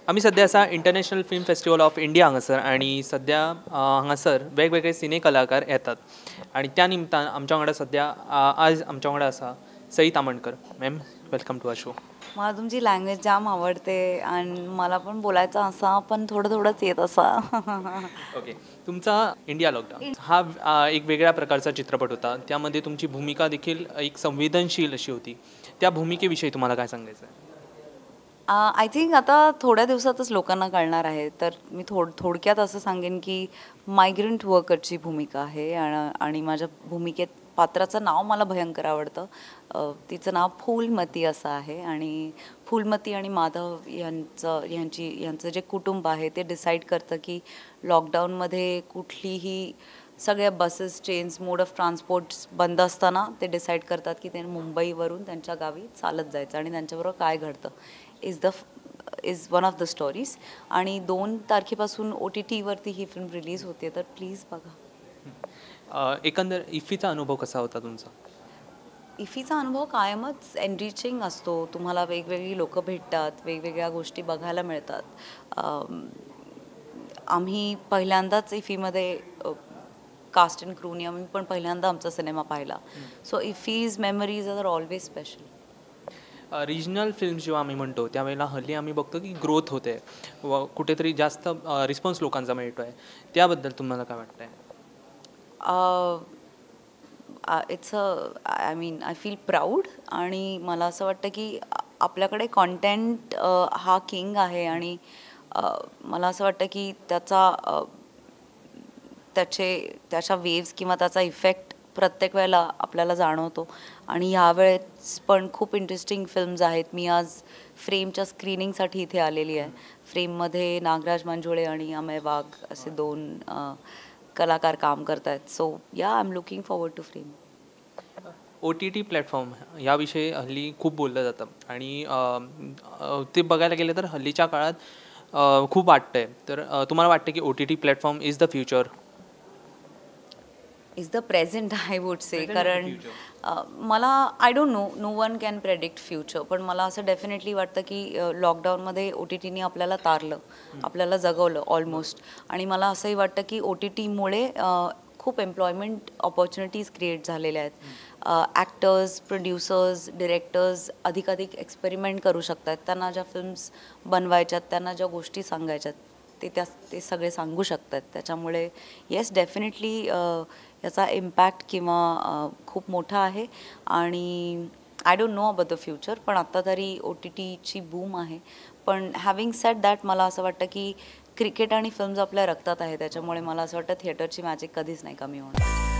आम्ही सध्या असा international film festival of India हांगासर आणि सध्या हांगासर वेगवेगळे सिने कलाकार येतात आणि त्या निमतान आमच्या वांगडा सध्या आज आमच्या वांगडा आसा Sai Tamhankar. Ma'am, welcome to our show. मला तुमची लँग्वेज जाम आवडते आणि मला पण बोलायचं असा पण थोडं थोडंच येत असा. ओके, तुमचा इंडिया लॉकडाऊन हा एक वेगळ्या प्रकारचा चित्रपट होता. त्यामध्ये तुमची भूमिका देखील एक संवेदनशील अशी होती. त्या भूमिकेविषयी तुम्हाला काय सांगायचं आहे? आय थिंक आता थोड्या दिवसातच लोकांना कळणार आहे, तर मी थोडक्यात असं सांगेन की मायग्रंट वर्करची भूमिका आहे आणि माझ्या भूमिकेत पात्राचं नाव मला भयंकर आवडतं. तिचं नाव फूलमती असं आहे आणि फूलमती आणि माधव यांचं जे कुटुंब आहे ते डिसाईड करतं की लॉकडाऊनमध्ये कुठलीही सगळ्या बसेस, ट्रेन्स, मोड ऑफ ट्रान्सपोर्ट्स बंद असताना ते डिसाईड करतात की ते मुंबईवरून त्यांच्या गावी चालत जायचं आणि त्यांच्याबरोबर काय घडतं is one of the stories. आणि 2 तारखेपासून OTTवरती ही फिल्म रिलीज होते, तर प्लीज बघा. एकंदर इफ्फीचा अनुभव कसा होता तुमचा? इफीचा अनुभव कायमच एनरिचिंग असतो. तुम्हाला वेगवेगळी लोकं भेटतात, वेगवेगळ्या गोष्टी बघायला मिळतात. आम्ही पहिल्यांदाच इफीमध्ये कास्ट अँड क्रूनी आम्ही पण पहिल्यांदा आमचा सिनेमा पाहिला. सो इफीज memories are always special. Regional films जेव्हा आम्ही म्हणतो त्यावेळेला हल्ली आम्ही बघतो की ग्रोथ होते व कुठेतरी जास्त रिस्पॉन्स लोकांचा मिळतो आहे. त्याबद्दल तुम्हाला काय वाटतं आहे? I mean I feel proud आणि मला असं वाटतं की आपल्याकडे कॉन्टेंट हा किंग आहे आणि मला असं वाटतं की त्याच्या वेव्स किंवा त्याचा इफेक्ट प्रत्येक वेळेला आपल्याला जाणवतो. आणि ह्यावेळेस पण खूप इंटरेस्टिंग फिल्म्स आहेत. मी आज फ्रेमच्या स्क्रीनिंगसाठी इथे आलेली आहे. फ्रेममध्ये नागराज मंजुळे आणि अमय वाघ असे 2 कलाकार काम करत आहेत. So yeah I am looking forward to frame. OTT platform याविषयी हल्ली खूप बोललं जातं आणि ते बघायला गेलं तर हल्लीच्या काळात खूप वाटतं आहे. तर तुम्हाला वाटतं की OTT platform is the future? Is the present I would say. कारण मला I don't know one can predict future, पण मला असं डेफिनेटली वाटतं की लॉकडाऊनमध्ये OTTने आपल्याला तारलं, आपल्याला जगवलं ऑलमोस्ट. आणि मला असंही वाटतं की OTTमुळे खूप एम्प्लॉयमेंट ऑपॉर्च्युनिटीज क्रिएट झालेल्या आहेत. ॲक्टर्स, प्रोड्युसर्स, डिरेक्टर्स अधिकाधिक एक्सपेरिमेंट करू शकतात. त्यांना ज्या फिल्म्स बनवायच्यात, त्यांना ज्या गोष्टी सांगायच्यात ते सगळे सांगू शकतात. त्याच्यामुळे येस, डेफिनेटली याचा इम्पॅक्ट किंवा खूप मोठा आहे. आणि I don't know about the future, पण आत्ता तरी OTTची बूम आहे. पण हॅविंग सेड दॅट मला असं वाटतं की क्रिकेट आणि फिल्म्स आपल्या रक्तात आहे. त्याच्यामुळे मला असं वाटतं थिएटरची मॅजिक कधीच नाही कमी होणार.